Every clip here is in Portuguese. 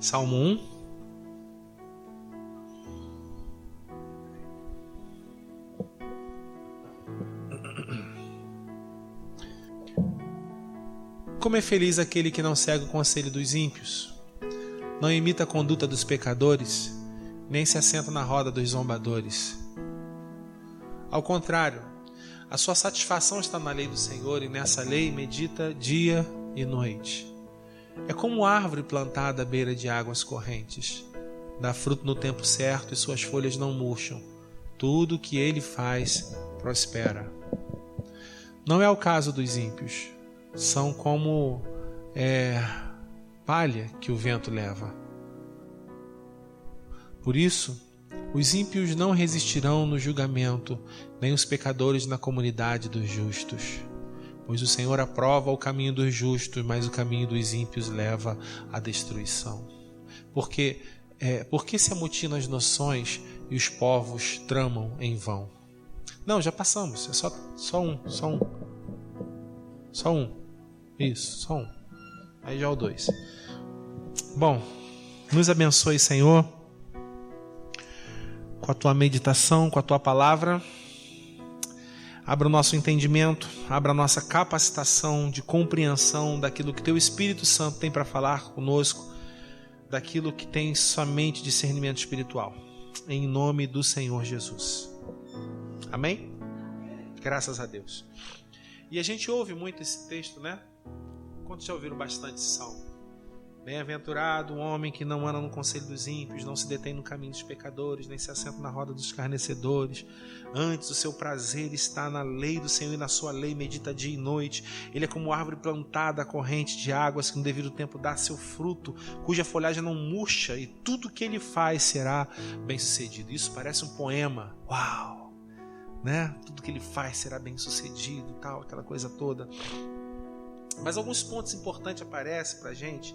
Salmo 1. Como é feliz aquele que não segue o conselho dos ímpios, não imita a conduta dos pecadores, nem se assenta na roda dos zombadores. Ao contrário, a sua satisfação está na lei do Senhor, e nessa lei medita dia e noite. É como árvore plantada à beira de águas correntes. Dá fruto no tempo certo e suas folhas não murcham. Tudo o que ele faz prospera. Não é o caso dos ímpios. São como palha que o vento leva. Por isso, os ímpios não resistirão no julgamento, nem os pecadores na comunidade dos justos. Pois o Senhor aprova o caminho dos justos, mas o caminho dos ímpios leva à destruição. Porque se amotinam as nações e os povos tramam em vão? Não, já passamos, é só um. Isso, só um. Aí já o 2. Bom, nos abençoe, Senhor, com a tua meditação, com a tua palavra. Abra o nosso entendimento, abra a nossa capacitação de compreensão daquilo que teu Espírito Santo tem para falar conosco, daquilo que tem somente discernimento espiritual. Em nome do Senhor Jesus. Amém? Graças a Deus. E a gente ouve muito esse texto, né? Quantos já ouviram bastante esse salmo? Bem-aventurado o homem que não anda no conselho dos ímpios, não se detém no caminho dos pecadores, nem se assenta na roda dos escarnecedores. Antes o seu prazer está na lei do Senhor, e na sua lei medita dia e noite. Ele é como árvore plantada à corrente de águas, que no devido tempo dá seu fruto, cuja folhagem não murcha, e tudo que ele faz será bem sucedido. Isso parece um poema. Uau! Né? Tudo que ele faz será bem sucedido, tal, aquela coisa toda. Mas alguns pontos importantes aparecem para a gente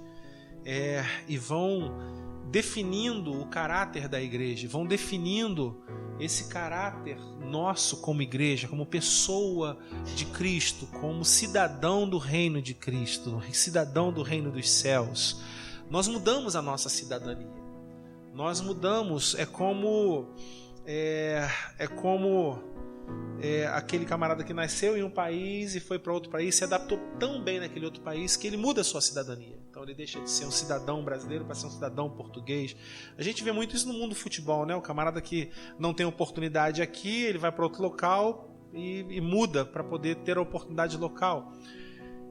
e vão definindo o caráter da igreja, vão definindo esse caráter nosso como igreja, como pessoa de Cristo, como cidadão do reino de Cristo, cidadão do reino dos céus. Nós mudamos a nossa cidadania. Nós mudamos, é como aquele camarada que nasceu em um país e foi para outro país, se adaptou tão bem naquele outro país que ele muda a sua cidadania. Então ele deixa de ser um cidadão brasileiro para ser um cidadão português. A gente vê muito isso no mundo do futebol, né? O camarada que não tem oportunidade aqui, ele vai para outro local e muda para poder ter a oportunidade local.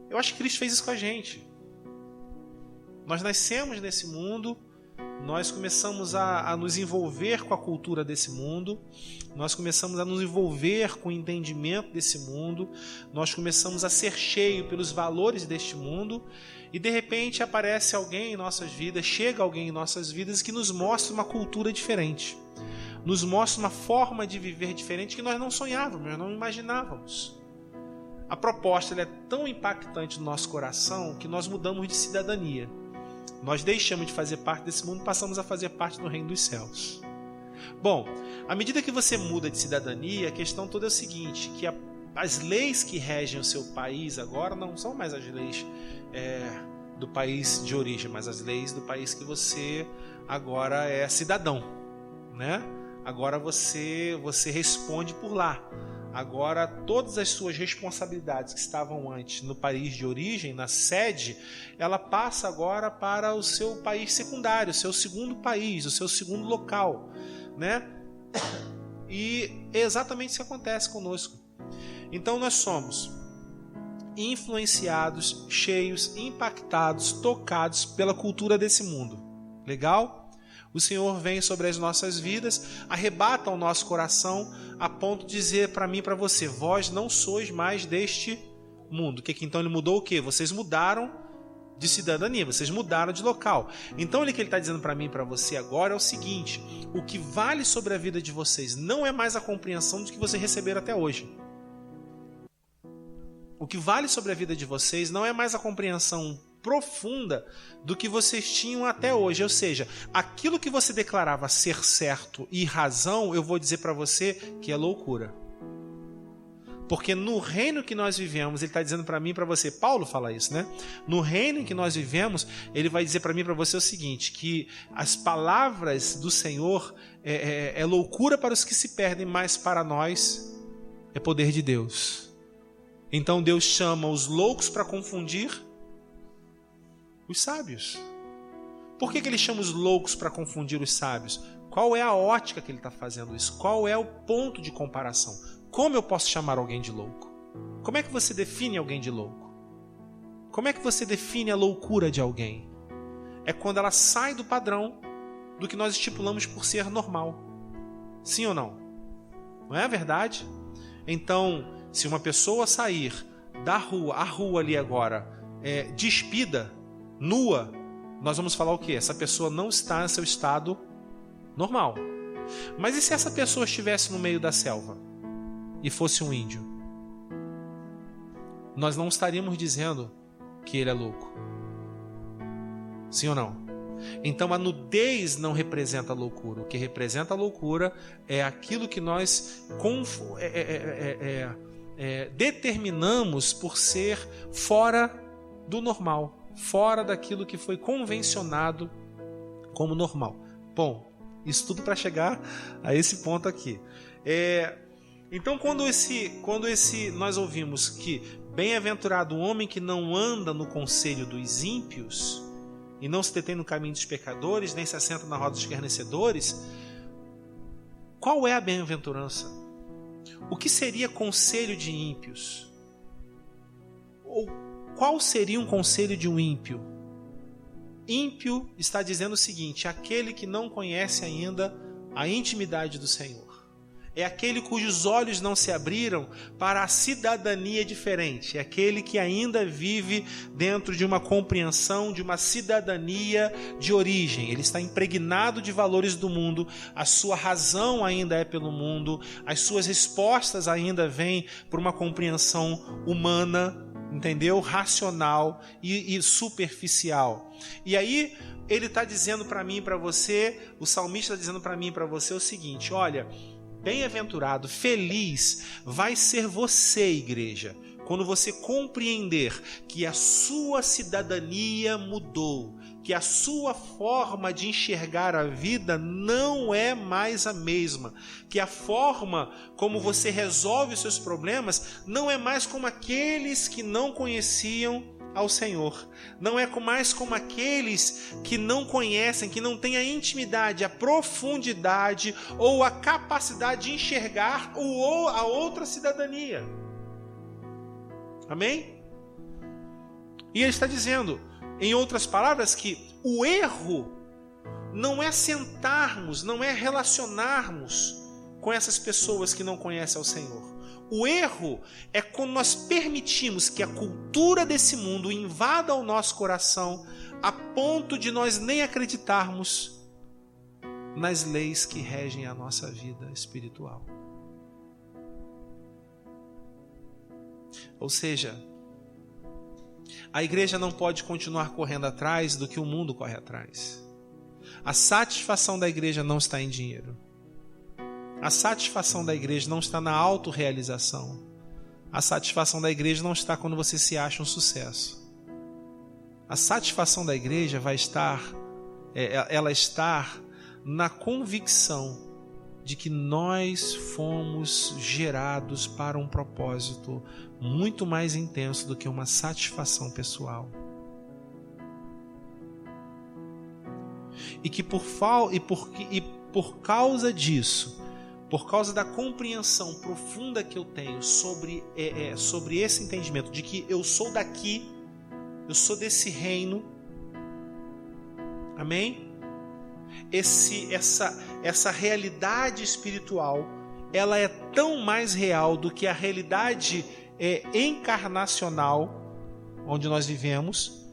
Eu acho que Cristo fez isso com a gente. Nós nascemos nesse mundo, nós começamos a nos envolver com a cultura desse mundo, nós começamos a nos envolver com o entendimento desse mundo, nós começamos a ser cheios pelos valores deste mundo, e de repente aparece alguém em nossas vidas, chega alguém em nossas vidas que nos mostra uma cultura diferente, nos mostra uma forma de viver diferente que nós não sonhávamos, nós não imaginávamos. A proposta ela é tão impactante no nosso coração que nós mudamos de cidadania. Nós deixamos de fazer parte desse mundo e passamos a fazer parte do reino dos céus. Bom, à medida que você muda de cidadania, a questão toda é o seguinte, que as leis que regem o seu país agora não são mais as leis do país de origem, mas as leis do país que você agora é cidadão, né? Agora você responde por lá. Agora, todas as suas responsabilidades que estavam antes no país de origem, na sede, ela passa agora para o seu país secundário, o seu segundo país, o seu segundo local, né? E é exatamente isso que acontece conosco. Então, nós somos influenciados, cheios, impactados, tocados pela cultura desse mundo. Legal? O Senhor vem sobre as nossas vidas, arrebata o nosso coração a ponto de dizer para mim e para você, vós não sois mais deste mundo. Que então ele mudou o quê? Vocês mudaram de cidadania, vocês mudaram de local. Então o que ele está dizendo para mim e para você agora é o seguinte, o que vale sobre a vida de vocês não é mais a compreensão do que vocês receberam até hoje. O que vale sobre a vida de vocês não é mais a compreensão profunda do que vocês tinham até hoje, ou seja, aquilo que você declarava ser certo e razão, eu vou dizer para você que é loucura. Porque no reino que nós vivemos, ele está dizendo para mim e para você, Paulo fala isso, né? No reino em que nós vivemos, ele vai dizer para mim e para você o seguinte, que as palavras do Senhor é loucura para os que se perdem, mas para nós é poder de Deus. Então Deus chama os loucos para confundir os sábios. Por que ele chama os loucos para confundir os sábios? Qual é a ótica que ele está fazendo isso? Qual é o ponto de comparação? Como eu posso chamar alguém de louco? Como é que você define alguém de louco? Como é que você define a loucura de alguém? É quando ela sai do padrão do que nós estipulamos por ser normal. Sim ou não? Não é a verdade? Então, se uma pessoa sair da rua, a rua ali agora, despida, nua, nós vamos falar o quê? Essa pessoa não está em seu estado normal. Mas e se essa pessoa estivesse no meio da selva e fosse um índio? Nós não estaríamos dizendo que ele é louco. Sim ou não? Então a nudez não representa a loucura. O que representa a loucura é aquilo que nós determinamos por ser fora do normal, fora daquilo que foi convencionado como normal. Bom, isso tudo para chegar a esse ponto aqui. Então quando nós ouvimos que bem-aventurado o homem que não anda no conselho dos ímpios e não se detém no caminho dos pecadores, nem se assenta na roda dos escarnecedores, qual é a bem-aventurança? O que seria conselho de ímpios? Ou qual seria um conselho de um ímpio? Ímpio está dizendo o seguinte: aquele que não conhece ainda a intimidade do Senhor. É aquele cujos olhos não se abriram para a cidadania diferente. É aquele que ainda vive dentro de uma compreensão, de uma cidadania de origem. Ele está impregnado de valores do mundo, a sua razão ainda é pelo mundo, as suas respostas ainda vêm por uma compreensão humana, entendeu? Racional e superficial. E aí ele está dizendo para mim e para você, o salmista está dizendo para mim e para você o seguinte: olha, bem-aventurado, feliz vai ser você, igreja, quando você compreender que a sua cidadania mudou, que a sua forma de enxergar a vida não é mais a mesma, que a forma como você resolve os seus problemas não é mais como aqueles que não conheciam ao Senhor. Não é mais como aqueles que não conhecem, que não têm a intimidade, a profundidade ou a capacidade de enxergar a outra cidadania. Amém? E ele está dizendo, em outras palavras, que o erro não é sentarmos, não é relacionarmos com essas pessoas que não conhecem ao Senhor. O erro é quando nós permitimos que a cultura desse mundo invada o nosso coração a ponto de nós nem acreditarmos nas leis que regem a nossa vida espiritual. Ou seja, a igreja não pode continuar correndo atrás do que o mundo corre atrás. A satisfação da igreja não está em dinheiro. A satisfação da igreja não está na autorrealização. A satisfação da igreja não está quando você se acha um sucesso. A satisfação da igreja vai estar, ela está na convicção de que nós fomos gerados para um propósito muito mais intenso do que uma satisfação pessoal. E que por causa disso, por causa da compreensão profunda que eu tenho sobre esse entendimento de que eu sou daqui, eu sou desse reino, amém? Essa realidade espiritual, ela é tão mais real do que a realidade encarnacional onde nós vivemos,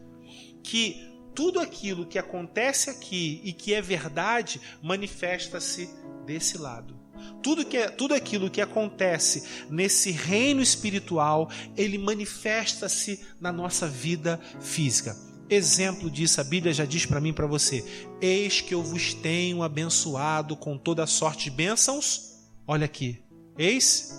que tudo aquilo que acontece aqui e que é verdade manifesta-se desse lado. Tudo aquilo que acontece nesse reino espiritual, ele manifesta-se na nossa vida física. Exemplo disso, a Bíblia já diz para mim e para você: eis que eu vos tenho abençoado com toda sorte de bênçãos. Olha aqui, eis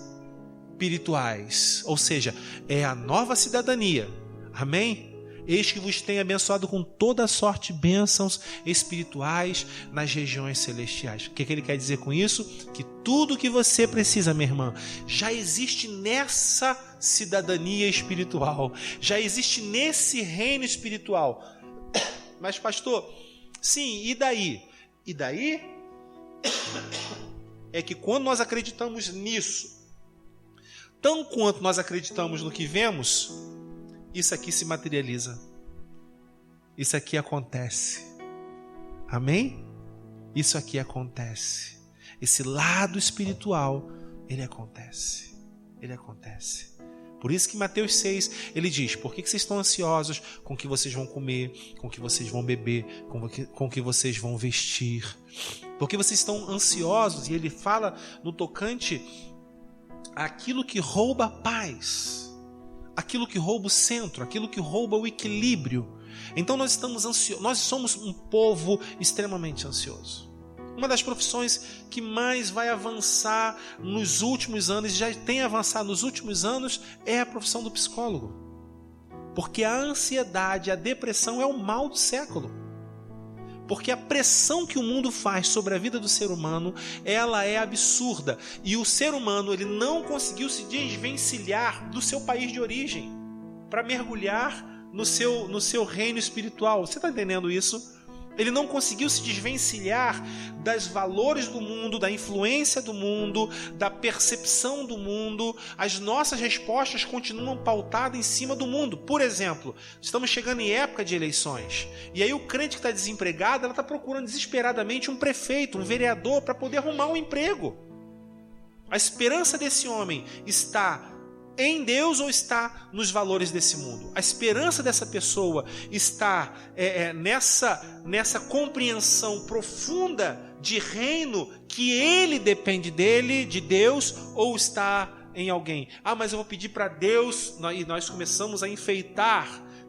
espirituais. Ou seja, é a nova cidadania. Amém? Eis que vos tenho abençoado com toda sorte de bênçãos espirituais nas regiões celestiais. O que ele quer dizer com isso? Que tudo que você precisa, minha irmã, já existe nessa cidadania espiritual. Já existe nesse reino espiritual. Mas, pastor, sim, e daí? E daí é que quando nós acreditamos nisso, tão quanto nós acreditamos no que vemos, isso aqui se materializa. Isso aqui acontece. Amém? Isso aqui acontece. Esse lado espiritual, ele acontece. Ele acontece. Por isso que em Mateus 6, ele diz: por que vocês estão ansiosos com o que vocês vão comer, com o que vocês vão beber, com o que vocês vão vestir? Porque vocês estão ansiosos, e ele fala no tocante àquilo que rouba a paz, aquilo que rouba o centro, aquilo que rouba o equilíbrio. Então nós estamos ansiosos, nós somos um povo extremamente ansioso. Uma das profissões que mais vai avançar nos últimos anos, já tem avançado nos últimos anos, é a profissão do psicólogo. Porque a ansiedade, a depressão é o mal do século. Porque a pressão que o mundo faz sobre a vida do ser humano, ela é absurda. E o ser humano, ele não conseguiu se desvencilhar do seu país de origem para mergulhar no seu reino espiritual. Você está entendendo isso? Ele não conseguiu se desvencilhar dos valores do mundo, da influência do mundo, da percepção do mundo. As nossas respostas continuam pautadas em cima do mundo. Por exemplo, estamos chegando em época de eleições. E aí o crente que está desempregado, ela está procurando desesperadamente um prefeito, um vereador, para poder arrumar um emprego. A esperança desse homem está em Deus ou está nos valores desse mundo? A esperança dessa pessoa está nessa compreensão profunda de reino que ele depende dele, de Deus, ou está em alguém? Ah, mas eu vou pedir para Deus, e nós começamos a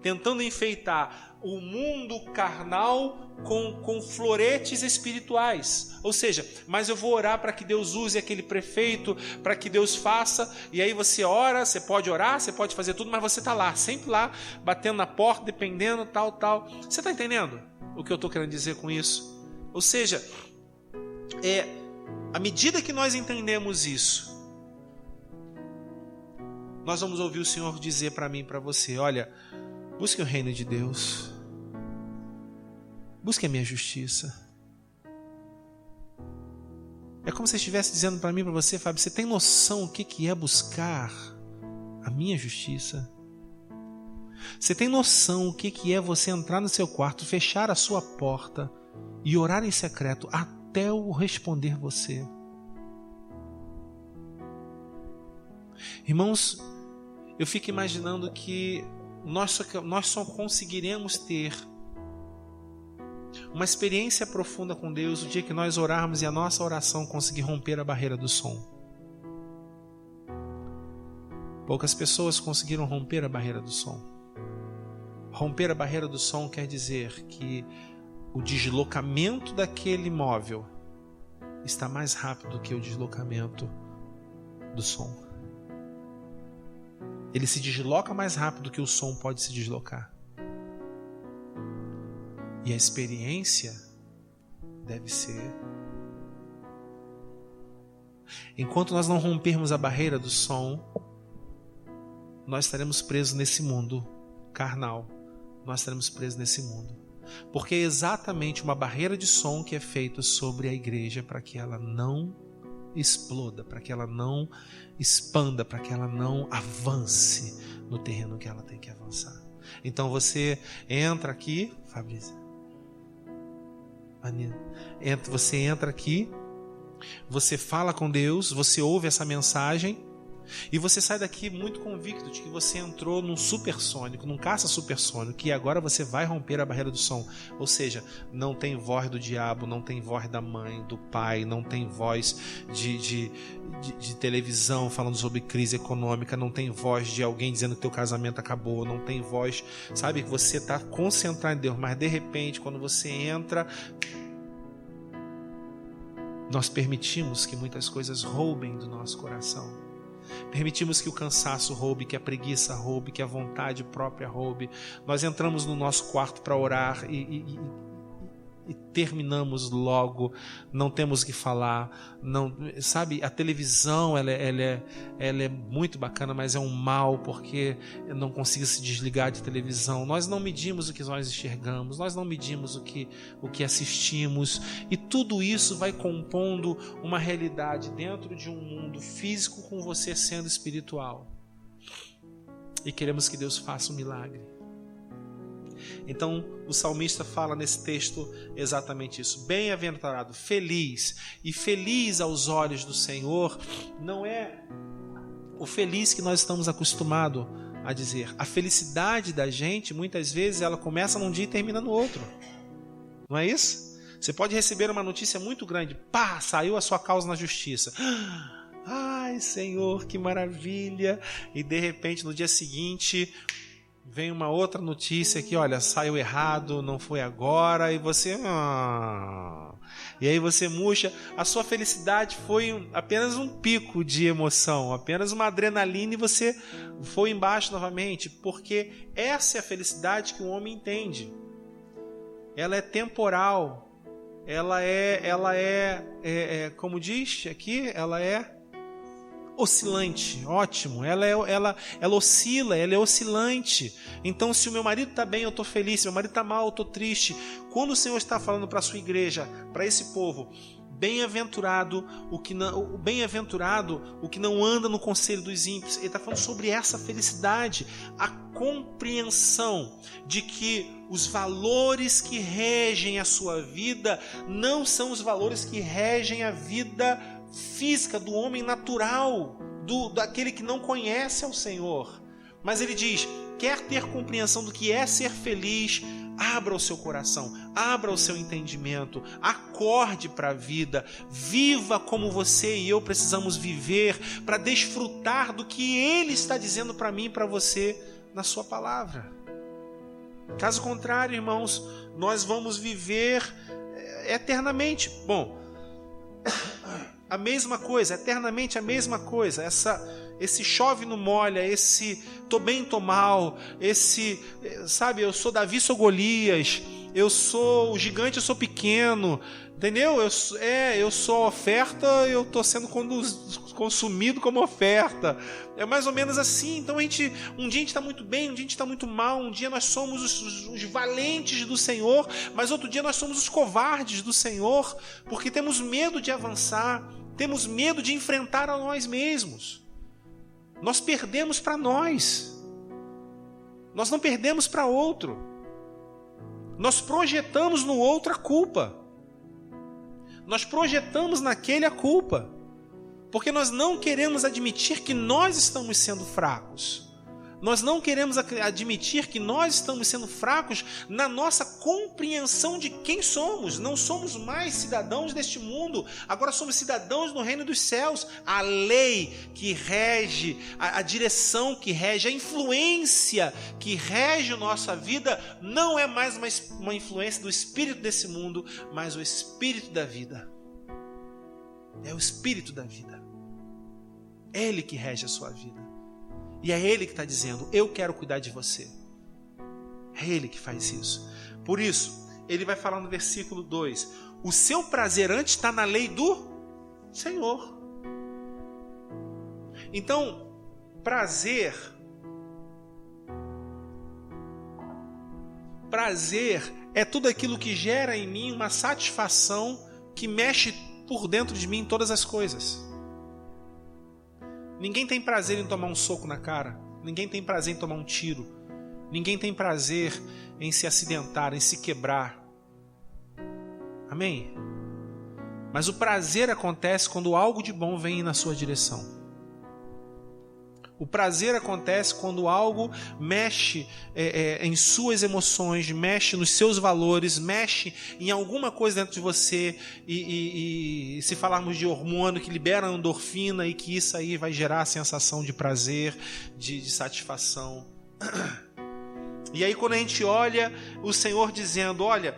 tentando enfeitar o mundo carnal com floretes espirituais. Ou seja, mas eu vou orar para que Deus use aquele prefeito, para que Deus faça, e aí você ora, você pode orar, você pode fazer tudo, mas você está lá, sempre lá, batendo na porta, dependendo, tal. Você está entendendo o que eu estou querendo dizer com isso? Ou seja, à medida que nós entendemos isso, nós vamos ouvir o Senhor dizer para mim e para você: olha, busque o reino de Deus, busque a minha justiça. É como se estivesse dizendo para mim e para você: Fábio, você tem noção o que é buscar a minha justiça? Você tem noção o que é você entrar no seu quarto, fechar a sua porta e orar em secreto até eu responder você? Irmãos, eu fico imaginando que nós só conseguiremos ter uma experiência profunda com Deus o dia que nós orarmos e a nossa oração conseguir romper a barreira do som. Poucas pessoas conseguiram romper a barreira do som. Romper a barreira do som quer dizer que o deslocamento daquele móvel está mais rápido do que o deslocamento do som. Ele se desloca mais rápido do que o som pode se deslocar. E a experiência deve ser... Enquanto nós não rompermos a barreira do som, nós estaremos presos nesse mundo carnal. Nós estaremos presos nesse mundo. Porque é exatamente uma barreira de som que é feita sobre a igreja para que ela não exploda, para que ela não expanda, para que ela não avance no terreno que ela tem que avançar. Então você entra aqui, Fabrício, você entra aqui, você fala com Deus, você ouve essa mensagem e você sai daqui muito convicto de que você entrou num supersônico, num caça supersônico, que agora você vai romper a barreira do som. Ou seja, não tem voz do diabo, não tem voz da mãe, do pai, não tem voz de televisão falando sobre crise econômica, não tem voz de alguém dizendo que teu casamento acabou, não tem voz, sabe, que você está concentrado em Deus, mas de repente quando você entra, nós permitimos que muitas coisas roubem do nosso coração. permitimos que o cansaço roube, que a preguiça roube, que a vontade própria roube. Nós entramos no nosso quarto para orar e terminamos logo, não temos o que falar, não, sabe, a televisão ela é muito bacana, mas é um mal, porque eu não consigo se desligar de televisão. Nós não medimos o que nós enxergamos, nós não medimos o que assistimos, e tudo isso vai compondo uma realidade dentro de um mundo físico com você sendo espiritual, e queremos que Deus faça um milagre. Então o salmista fala nesse texto exatamente isso. Bem-aventurado, feliz, e feliz aos olhos do Senhor não é o feliz que nós estamos acostumados a dizer. A felicidade da gente, muitas vezes, ela começa num dia e termina no outro. Não é isso? Você pode receber uma notícia muito grande, pá, saiu a sua causa na justiça. Ai, Senhor, que maravilha! E de repente, no dia seguinte, vem uma outra notícia que, olha, saiu errado, não foi agora, e você... E aí você murcha. A sua felicidade foi apenas um pico de emoção, apenas uma adrenalina, e você foi embaixo novamente, porque essa é a felicidade que o homem entende. Ela é temporal, ela é como diz aqui, ela é oscilante, ótimo, ela oscila, ela é oscilante. Então, se o meu marido está bem, eu estou feliz, se meu marido está mal, eu estou triste. Quando o Senhor está falando para a sua igreja, para esse povo, bem-aventurado o que não anda no conselho dos ímpios, ele está falando sobre essa felicidade, a compreensão de que os valores que regem a sua vida não são os valores que regem a vida física do homem natural, daquele que não conhece ao Senhor. Mas ele diz, quer ter compreensão do que é ser feliz, abra o seu coração, abra o seu entendimento, acorde para a vida, viva como você e eu precisamos viver para desfrutar do que Ele está dizendo para mim e para você na sua palavra. Caso contrário, irmãos, nós vamos viver eternamente. Bom, a mesma coisa, eternamente a mesma coisa, esse chove não molha, esse tô bem, tô mal, esse, sabe, eu sou Davi, sou Golias, eu sou o gigante, eu sou pequeno, entendeu? Eu sou oferta, eu tô sendo consumido como oferta. É mais ou menos assim. Então um dia a gente está muito bem, um dia a gente está muito mal, um dia nós somos os valentes do Senhor, mas outro dia nós somos os covardes do Senhor, porque temos medo de avançar, temos medo de enfrentar a nós mesmos. Nós perdemos para nós não perdemos para outro. Nós projetamos no outro a culpa, nós projetamos naquele a culpa, porque nós não queremos admitir que nós estamos sendo fracos. Nós não queremos admitir que nós estamos sendo fracos na nossa compreensão de quem somos. Não somos mais cidadãos deste mundo, agora somos cidadãos no reino dos céus. A lei que rege, a direção que rege, a influência que rege a nossa vida não é mais uma influência do espírito desse mundo, mas o espírito da vida. É o espírito da vida. É Ele que rege a sua vida. E é Ele que está dizendo, eu quero cuidar de você. É Ele que faz isso. Por isso, ele vai falar no versículo 2, o seu prazer antes está na lei do Senhor. Então, prazer é tudo aquilo que gera em mim uma satisfação que mexe por dentro de mim em todas as coisas. Ninguém tem prazer em tomar um soco na cara. Ninguém tem prazer em tomar um tiro. Ninguém tem prazer em se acidentar, em se quebrar. Amém? Mas o prazer acontece quando algo de bom vem na sua direção. O prazer acontece quando algo mexe em suas emoções, mexe nos seus valores, mexe em alguma coisa dentro de você. E se falarmos de hormônio que libera endorfina, e que isso aí vai gerar a sensação de prazer, de satisfação. E aí quando a gente olha o Senhor dizendo, olha,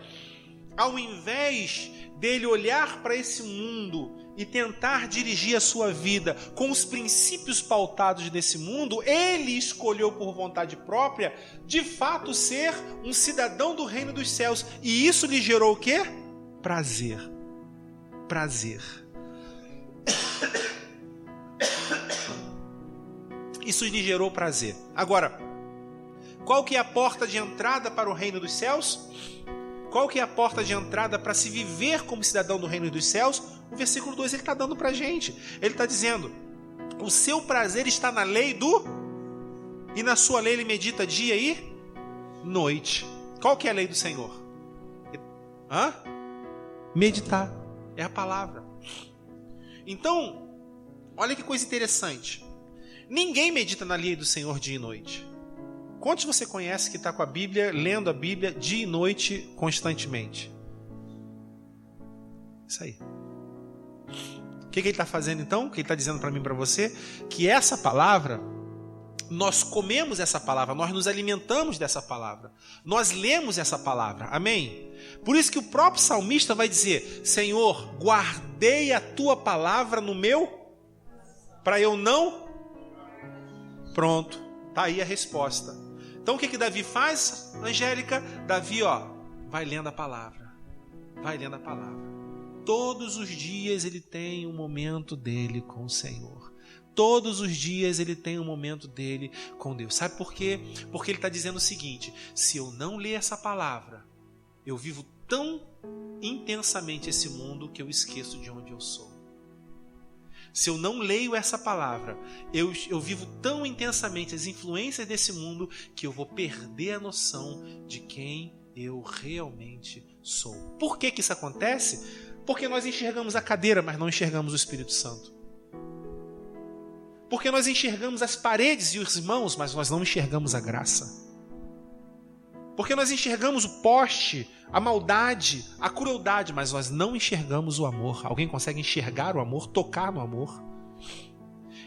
ao invés dele olhar para esse mundo e tentar dirigir a sua vida com os princípios pautados desse mundo, ele escolheu por vontade própria, de fato, ser um cidadão do reino dos céus. E isso lhe gerou o quê? Prazer. Prazer. Isso lhe gerou prazer. Agora, qual que é a porta de entrada para o reino dos céus? Qual que é a porta de entrada para se viver como cidadão do reino dos céus? O versículo 2 ele está dando para a gente. Ele está dizendo, o seu prazer está na lei do... E na sua lei ele medita dia e noite. Qual que é a lei do Senhor? Meditar. É a palavra. Então, olha que coisa interessante. Ninguém medita na lei do Senhor dia e noite. Quantos você conhece que está com a Bíblia, lendo a Bíblia dia e noite constantemente? Isso aí. O que ele está fazendo então? O que ele está dizendo para mim e para você? Que essa palavra, nós comemos essa palavra, nós nos alimentamos dessa palavra, nós lemos essa palavra, amém? Por isso que o próprio salmista vai dizer, Senhor, guardei a tua palavra no meu, para eu não... Pronto, está aí a resposta. Então o que Davi faz, Angélica? Davi, vai lendo a palavra, vai lendo a palavra. Todos os dias ele tem um momento dele com o Senhor. Todos os dias ele tem um momento dele com Deus. Sabe por quê? Porque ele está dizendo o seguinte, se eu não ler essa palavra, eu vivo tão intensamente esse mundo que eu esqueço de onde eu sou. Se eu não leio essa palavra, eu vivo tão intensamente as influências desse mundo que eu vou perder a noção de quem eu realmente sou. Por que isso acontece? Porque nós enxergamos a cadeira, mas não enxergamos o Espírito Santo. Porque nós enxergamos as paredes e os irmãos, mas nós não enxergamos a graça. Porque nós enxergamos o poste, a maldade, a crueldade, mas nós não enxergamos o amor. Alguém consegue enxergar o amor, tocar no amor?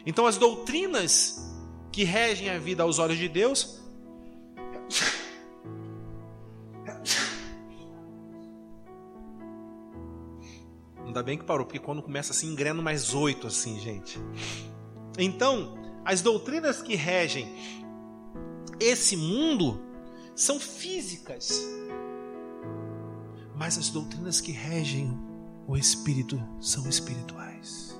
Então as doutrinas que regem a vida aos olhos de Deus... Ainda bem que parou, porque quando começa assim, engrena mais 8 assim, gente. Então, as doutrinas que regem esse mundo são físicas. Mas as doutrinas que regem o Espírito são espirituais.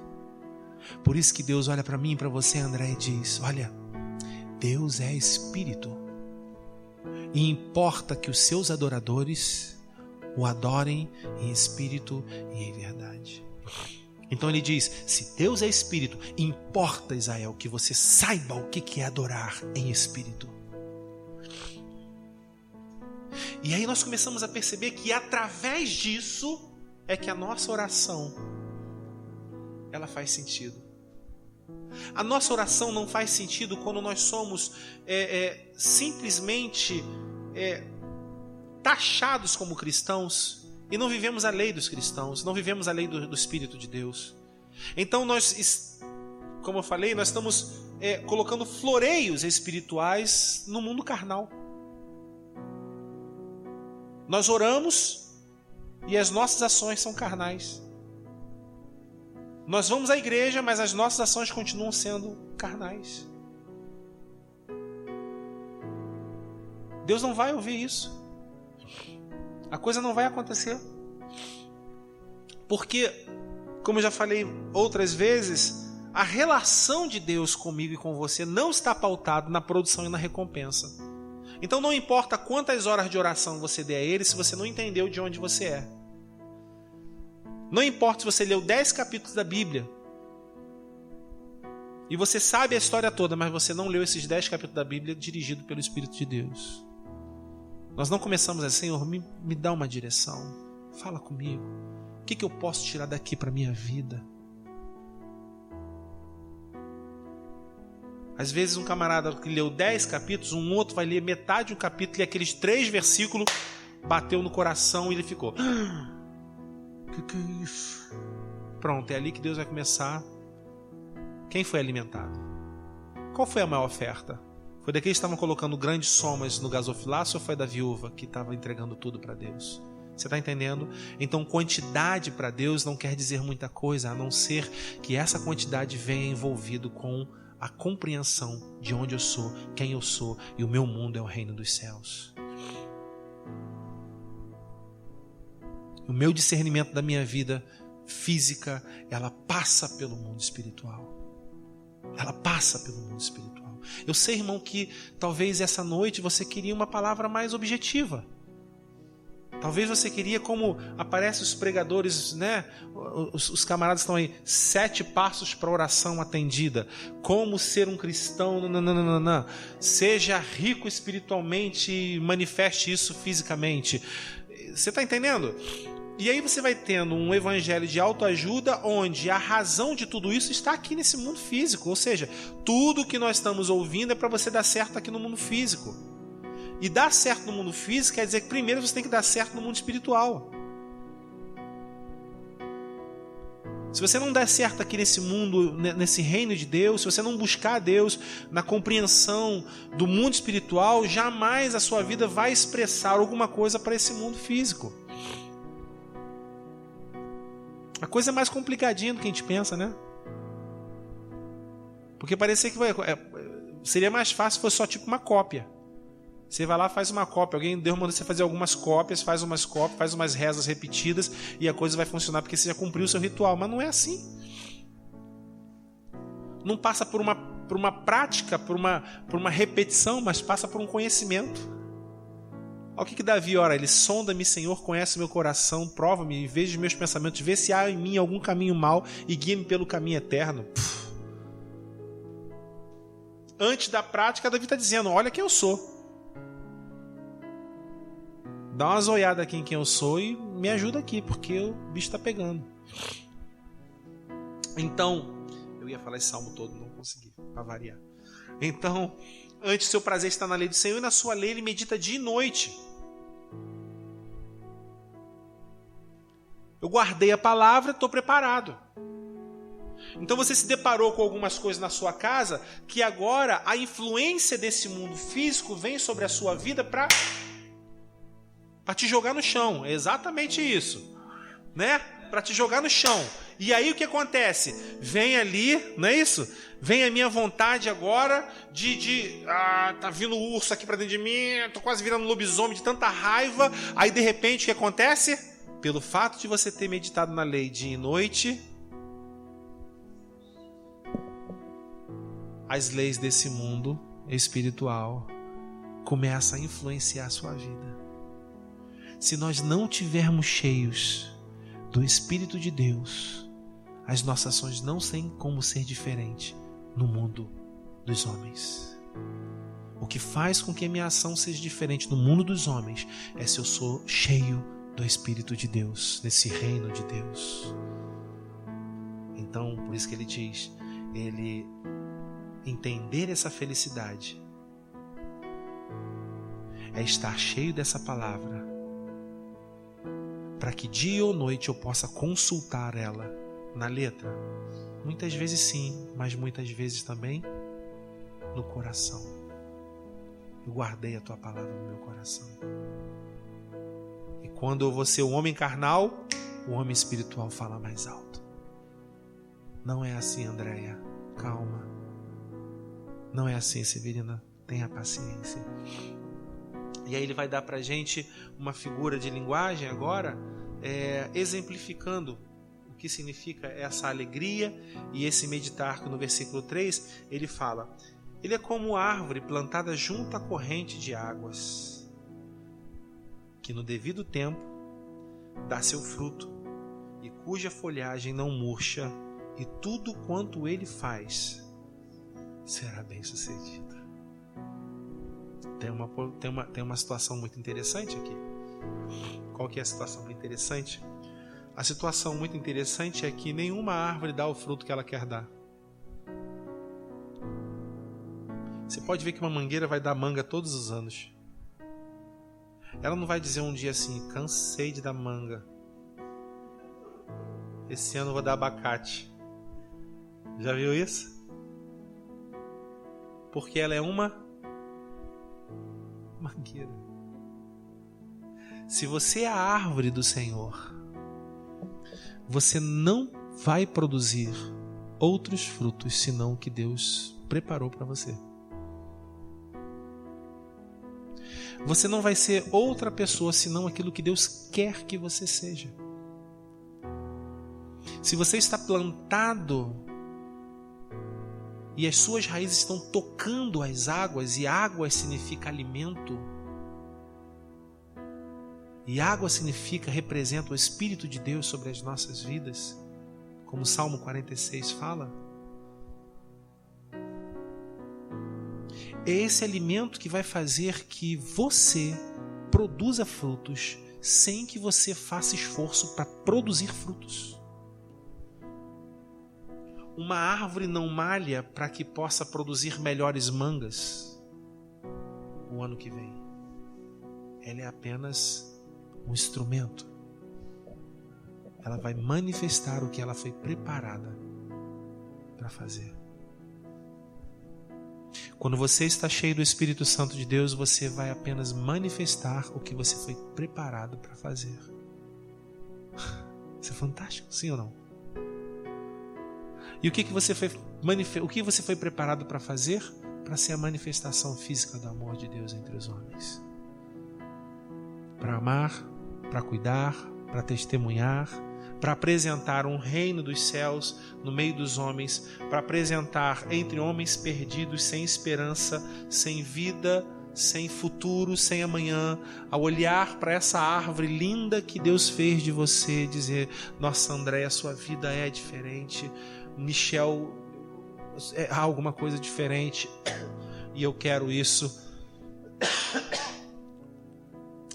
Por isso que Deus olha para mim e para você, André, e diz, olha, Deus é Espírito. E importa que os seus adoradores o adorem em espírito e em verdade. Então ele diz, se Deus é espírito, importa, Israel, que você saiba o que é adorar em espírito. E aí nós começamos a perceber que através disso é que a nossa oração ela faz sentido. A nossa oração não faz sentido quando nós somos simplesmente taxados como cristãos e não vivemos a lei dos cristãos, não vivemos a lei do Espírito de Deus. Então nós, como eu falei, nós estamos colocando floreios espirituais no mundo carnal. Nós oramos e as nossas ações são carnais. Nós vamos à igreja, mas as nossas ações continuam sendo carnais. Deus não vai ouvir isso. A coisa não vai acontecer. Porque, como eu já falei outras vezes, a relação de Deus comigo e com você não está pautada na produção e na recompensa. Então não importa quantas horas de oração você der a Ele, se você não entendeu de onde você é. Não importa se você leu 10 capítulos da Bíblia e você sabe a história toda, mas você não leu esses 10 capítulos da Bíblia dirigido pelo Espírito de Deus. Nós não começamos assim, Senhor, me dá uma direção, fala comigo, o que eu posso tirar daqui para a minha vida? Às vezes um camarada que leu 10 capítulos, um outro vai ler metade de um capítulo e aqueles 3 versículos bateu no coração e ele ficou... Que é isso? Pronto, é ali que Deus vai começar. Quem foi alimentado? Qual foi a maior oferta? Foi daqueles que estavam colocando grandes somas no gasofilácio ou foi da viúva que estava entregando tudo para Deus? Você está entendendo? Então, quantidade para Deus não quer dizer muita coisa, a não ser que essa quantidade venha envolvido com a compreensão de onde eu sou, quem eu sou, e o meu mundo é o reino dos céus. O meu discernimento da minha vida física, ela passa pelo mundo espiritual. Ela passa pelo mundo espiritual. Eu sei, irmão, que talvez essa noite você queria uma palavra mais objetiva. Talvez você queria, como aparecem os pregadores, né? Os camaradas estão aí, 7 passos para oração atendida. Como ser um cristão, não. Seja rico espiritualmente e manifeste isso fisicamente. Você está entendendo? E aí você vai tendo um evangelho de autoajuda, onde a razão de tudo isso está aqui nesse mundo físico. Ou seja, tudo que nós estamos ouvindo é para você dar certo aqui no mundo físico. E dar certo no mundo físico quer dizer que primeiro você tem que dar certo no mundo espiritual. Se você não der certo aqui nesse mundo, nesse reino de Deus, se você não buscar Deus na compreensão do mundo espiritual, jamais a sua vida vai expressar alguma coisa para esse mundo físico. A coisa é mais complicadinha do que a gente pensa, né? Porque parecia que seria mais fácil se fosse só tipo uma cópia. Você vai lá, faz uma cópia. Deus manda você fazer algumas cópias, faz umas rezas repetidas e a coisa vai funcionar porque você já cumpriu o seu ritual. Mas não é assim. Não passa por uma prática, por uma repetição, mas passa por um conhecimento. Olha o que Davi ora. Ele: sonda-me, Senhor, conhece meu coração, prova-me e veja os meus pensamentos, vê se há em mim algum caminho mau e guia-me pelo caminho eterno. Antes da prática, Davi está dizendo: olha quem eu sou. Dá uma zoiada aqui em quem eu sou e me ajuda aqui, porque o bicho está pegando. Então, eu ia falar esse salmo todo, não consegui, para variar. Então, antes, seu prazer está na lei do Senhor, e na sua lei ele medita dia e noite. Eu guardei a palavra, estou preparado. Então você se deparou com algumas coisas na sua casa, que agora a influência desse mundo físico vem sobre a sua vida para te jogar no chão. É exatamente isso, né? Para te jogar no chão. E aí o que acontece? Vem ali, não é isso? Vem a minha vontade agora tá vindo o urso aqui para dentro de mim, tô quase virando lobisomem de tanta raiva. Aí de repente o que acontece? Pelo fato de você ter meditado na lei dia e noite, as leis desse mundo espiritual começam a influenciar a sua vida. Se nós não tivermos cheios do Espírito de Deus, as nossas ações não têm como ser diferente no mundo dos homens. O que faz com que a minha ação seja diferente no mundo dos homens é se eu sou cheio do Espírito de Deus, nesse reino de Deus. Então, por isso que ele diz, ele entender essa felicidade é estar cheio dessa palavra, para que dia ou noite eu possa consultar ela na letra. Muitas vezes sim, mas muitas vezes também no coração. Eu guardei a tua palavra no meu coração. E quando eu vou ser o homem carnal, o homem espiritual fala mais alto. Não é assim, Andréia. Calma. Não é assim, Severina. Tenha paciência. E aí ele vai dar para a gente uma figura de linguagem agora, exemplificando o que significa essa alegria e esse meditar, que no versículo 3 ele fala: ele é como árvore plantada junto à corrente de águas, que no devido tempo dá seu fruto e cuja folhagem não murcha, e tudo quanto ele faz será bem sucedido. Tem uma situação muito interessante aqui. Qual que é a situação muito interessante? A situação muito interessante é que nenhuma árvore dá o fruto que ela quer dar. Você pode ver que uma mangueira vai dar manga todos os anos. Ela não vai dizer um dia assim: cansei de dar manga, esse ano eu vou dar abacate. Já viu isso? Porque ela é uma mangueira. Se você é a árvore do Senhor, você não vai produzir outros frutos senão o que Deus preparou para você. Você não vai ser outra pessoa senão aquilo que Deus quer que você seja. Se você está plantado e as suas raízes estão tocando as águas, e água significa alimento, e água representa o Espírito de Deus sobre as nossas vidas, como o Salmo 46 fala, é esse alimento que vai fazer que você produza frutos sem que você faça esforço para produzir frutos. Uma árvore não malha para que possa produzir melhores mangas o ano que vem. Ela é apenas um instrumento. Ela vai manifestar o que ela foi preparada para fazer. Quando você está cheio do Espírito Santo de Deus, você vai apenas manifestar o que você foi preparado para fazer. Isso é fantástico, sim ou não? E o que você foi preparado para fazer? Para ser a manifestação física do amor de Deus entre os homens. Para amar, para cuidar, para testemunhar, para apresentar um reino dos céus no meio dos homens, para apresentar entre homens perdidos, sem esperança, sem vida, sem futuro, sem amanhã, ao olhar para essa árvore linda que Deus fez de você, dizer: nossa, André, a sua vida é diferente, Michel, há alguma coisa diferente e eu quero isso.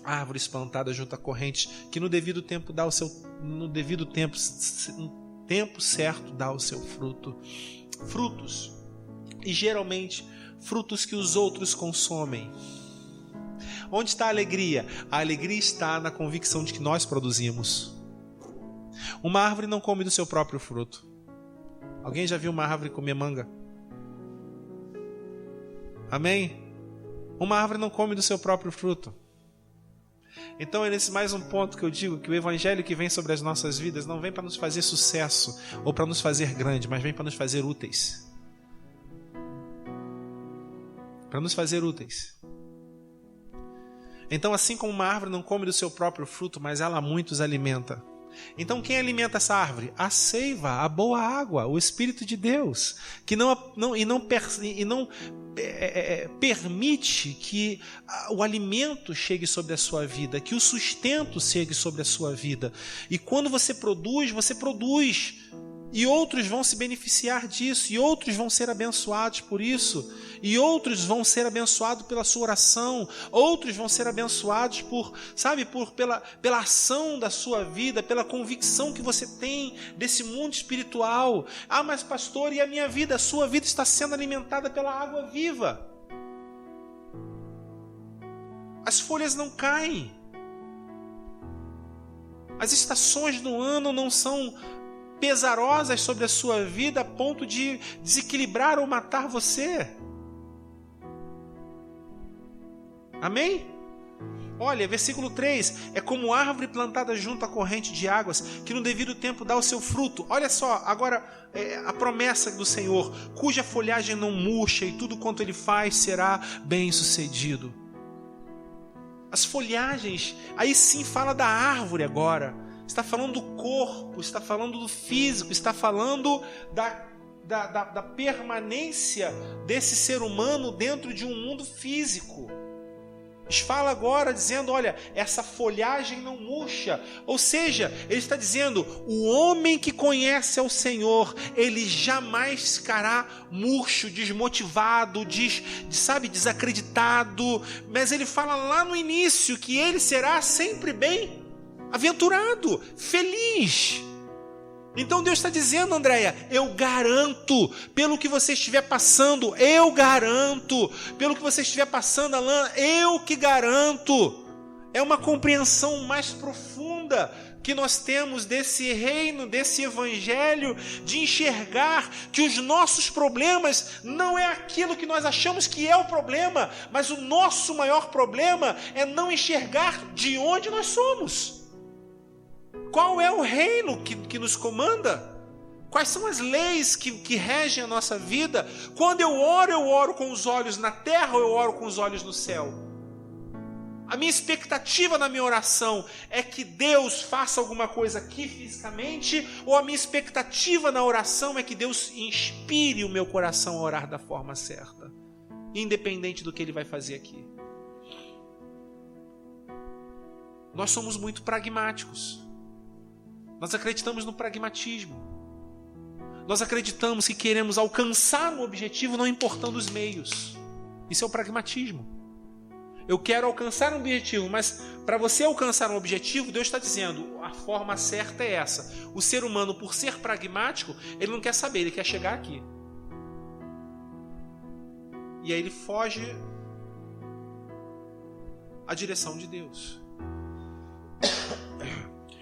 Árvores plantadas junto a correntes, que no devido tempo dá o seu, no devido tempo certo dá o seu fruto. Frutos, e geralmente frutos que os outros consomem. Onde está a alegria? A alegria está na convicção de que nós produzimos. Uma árvore não come do seu próprio fruto. Alguém já viu uma árvore comer manga? Amém? Uma árvore não come do seu próprio fruto. Então é nesse mais um ponto que eu digo que o evangelho que vem sobre as nossas vidas não vem para nos fazer sucesso ou para nos fazer grande, mas vem para nos fazer úteis. Para nos fazer úteis. Então, assim como uma árvore não come do seu próprio fruto, mas ela a muitos alimenta. Então quem alimenta essa árvore? A seiva, a boa água, o Espírito de Deus, que não permite que o alimento chegue sobre a sua vida, que o sustento chegue sobre a sua vida. E quando você produz, e outros vão se beneficiar disso, e outros vão ser abençoados por isso, e outros vão ser abençoados pela sua oração, outros vão ser abençoados pela ação da sua vida, pela convicção que você tem desse mundo espiritual. Ah, mas pastor, e a minha vida? A sua vida está sendo alimentada pela água viva. As folhas não caem. As estações do ano não são pesarosas sobre a sua vida a ponto de desequilibrar ou matar você. Amém? Olha, versículo 3, é como árvore plantada junto à corrente de águas, que no devido tempo dá o seu fruto. Olha só, agora a promessa do Senhor, cuja folhagem não murcha e tudo quanto ele faz será bem sucedido. As folhagens, aí sim fala da árvore agora. Está falando do corpo, está falando do físico, está falando da permanência desse ser humano dentro de um mundo físico. Fala agora dizendo, olha, essa folhagem não murcha. Ou seja, ele está dizendo, o homem que conhece ao Senhor, ele jamais ficará murcho, desmotivado, desacreditado. Mas ele fala lá no início que ele será sempre bem-aventurado, feliz. Então Deus está dizendo, Andréia, eu garanto, pelo que você estiver passando, eu garanto, pelo que você estiver passando, Alain, eu que garanto. É uma compreensão mais profunda que nós temos desse reino, desse evangelho, de enxergar que os nossos problemas não é aquilo que nós achamos que é o problema, mas o nosso maior problema é não enxergar de onde nós somos. Qual é o reino que nos comanda? Quais são as leis que regem a nossa vida? Quando eu oro com os olhos na terra ou eu oro com os olhos no céu? A minha expectativa na minha oração é que Deus faça alguma coisa aqui fisicamente, ou a minha expectativa na oração é que Deus inspire o meu coração a orar da forma certa, independente do que Ele vai fazer aqui? Nós somos muito pragmáticos. Nós acreditamos no pragmatismo. Nós acreditamos que queremos alcançar um objetivo não importando os meios. Isso é o pragmatismo. Eu quero alcançar um objetivo, mas para você alcançar um objetivo, Deus está dizendo, a forma certa é essa. O ser humano, por ser pragmático, ele não quer saber, ele quer chegar aqui. E aí ele foge à direção de Deus.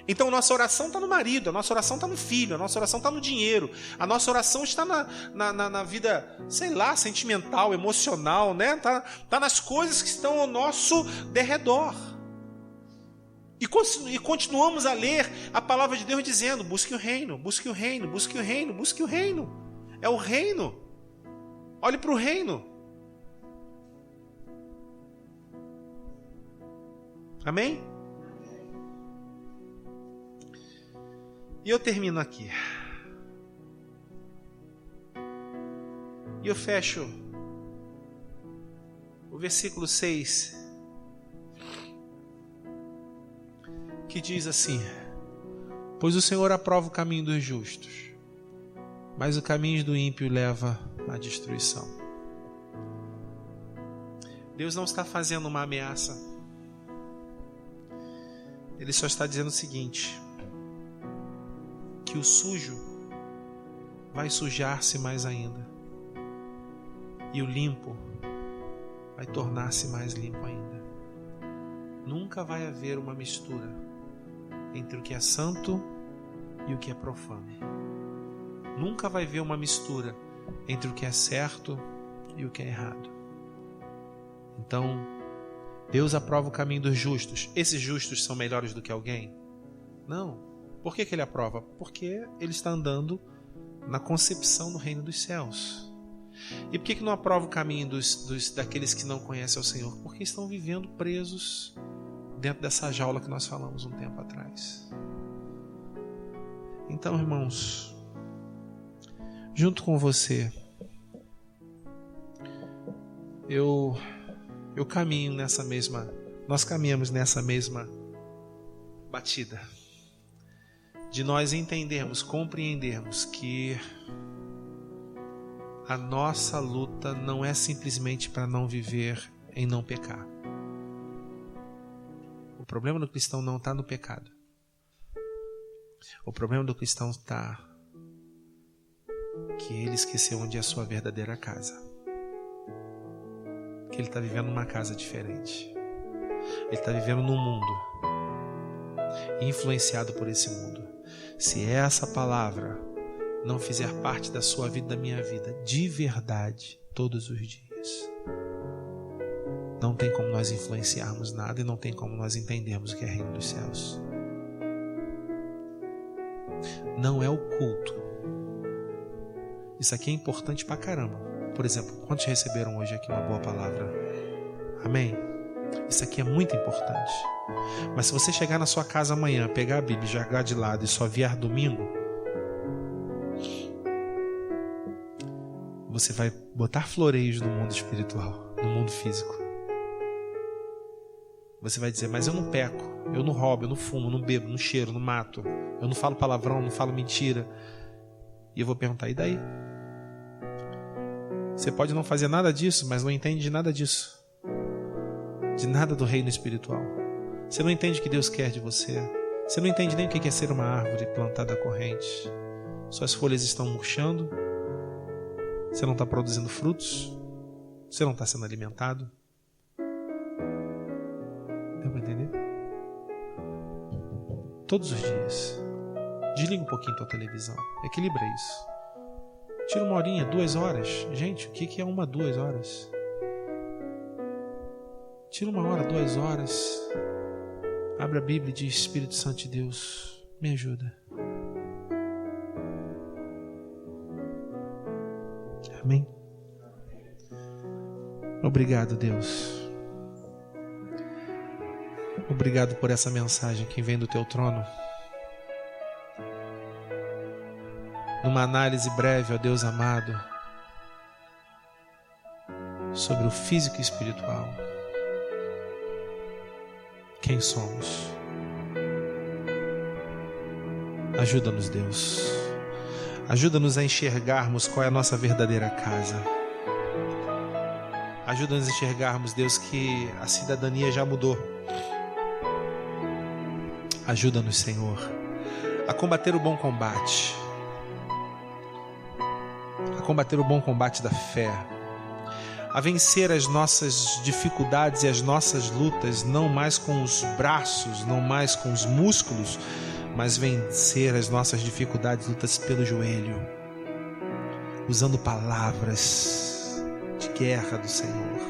Então nossa oração está no marido, a nossa oração está no filho, a nossa oração está no dinheiro, a nossa oração está na vida, sei lá, sentimental, emocional, né? Tá nas coisas que estão ao nosso derredor. E continuamos a ler a palavra de Deus dizendo, busque o reino, busque o reino, busque o reino, busque o reino. É o reino. Olhe para o reino. Amém? E eu termino aqui. E eu fecho o versículo 6, que diz assim: pois o Senhor aprova o caminho dos justos, mas o caminho do ímpio leva à destruição. Deus não está fazendo uma ameaça. Ele só está dizendo o seguinte: que o sujo vai sujar-se mais ainda, e o limpo vai tornar-se mais limpo ainda. Nunca vai haver uma mistura entre o que é santo e o que é profano. Nunca vai haver uma mistura entre o que é certo e o que é errado. Então, Deus aprova o caminho dos justos. Esses justos são melhores do que alguém? Não. Por que Ele aprova? Porque Ele está andando na concepção do reino dos céus. E por que não aprova o caminho daqueles que não conhecem o Senhor? Porque estão vivendo presos dentro dessa jaula que nós falamos um tempo atrás. Então, irmãos, junto com você, nós caminhamos nessa mesma batida. De nós entendermos, compreendermos que a nossa luta não é simplesmente para não viver em não pecar. O problema do cristão não está no pecado. O problema do cristão está que ele esqueceu onde é a sua verdadeira casa. Que ele está vivendo numa casa diferente. Ele está vivendo num mundo influenciado por esse mundo. Se essa palavra não fizer parte da sua vida, da minha vida, de verdade, todos os dias, não tem como nós influenciarmos nada e não tem como nós entendermos o que é reino dos céus. Não é o culto. Isso aqui é importante pra caramba. Por exemplo, quantos receberam hoje aqui uma boa palavra? Amém? Isso aqui é muito importante. Mas se você chegar na sua casa amanhã, pegar a Bíblia e jogar de lado e só vier domingo, você vai botar floreios no mundo espiritual, no mundo físico. Você vai dizer, mas eu não peco, eu não roubo, eu não fumo, não bebo, não cheiro, não mato, eu não falo palavrão, não falo mentira. E eu vou perguntar, e daí? Você pode não fazer nada disso, mas não entende de nada disso. De nada do reino espiritual. Você não entende o que Deus quer de você. Você não entende nem o que é ser uma árvore plantada à corrente. Suas folhas estão murchando. Você não está produzindo frutos. Você não está sendo alimentado. Deu para entender? todos os dias. Desliga um pouquinho tua televisão. Equilibra isso. Tira 1 horinha, 2 horas. Gente, o que é 1, 2 horas? Tira 1 hora, 2 horas. Abre a Bíblia e diz: Espírito Santo de Deus, me ajuda. Amém? Obrigado, Deus. Obrigado por essa mensagem que vem do Teu trono. Numa análise breve, ó Deus amado, sobre o físico e espiritual. Quem somos? Ajuda-nos, Deus. Ajuda-nos a enxergarmos qual é a nossa verdadeira casa. Ajuda-nos a enxergarmos, Deus, que a cidadania já mudou. Ajuda-nos, Senhor, a combater o bom combate. A combater o bom combate da fé. A vencer as nossas dificuldades e as nossas lutas, não mais com os braços, não mais com os músculos, mas vencer as nossas dificuldades e lutas pelo joelho, usando palavras de guerra do Senhor.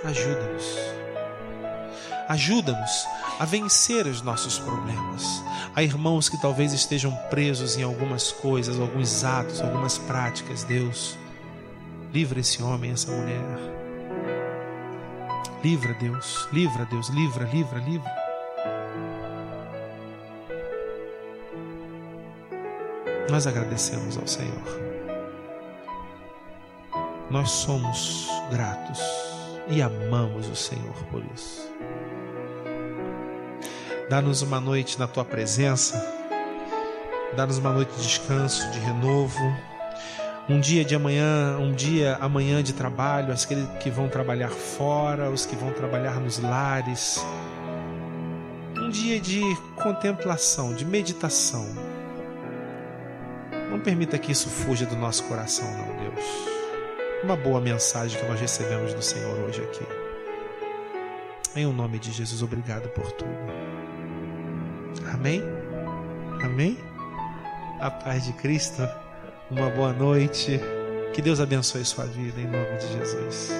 Ajuda-nos. Ajuda-nos a vencer os nossos problemas. Há irmãos que talvez estejam presos em algumas coisas, alguns atos, algumas práticas. Deus, livra esse homem, essa mulher. Livra, Deus, livra, Deus, livra, livra, livra. Nós agradecemos ao Senhor. Nós somos gratos e amamos o Senhor por isso. Dá-nos uma noite na Tua presença. Dá-nos uma noite de descanso, de renovo. Um dia amanhã de trabalho, aqueles que vão trabalhar fora, os que vão trabalhar nos lares. Um dia de contemplação, de meditação. Não permita que isso fuja do nosso coração, não, Deus. Uma boa mensagem que nós recebemos do Senhor hoje aqui. Em o nome de Jesus, obrigado por tudo. Amém? Amém? A paz de Cristo. Uma boa noite. Que Deus abençoe sua vida em nome de Jesus.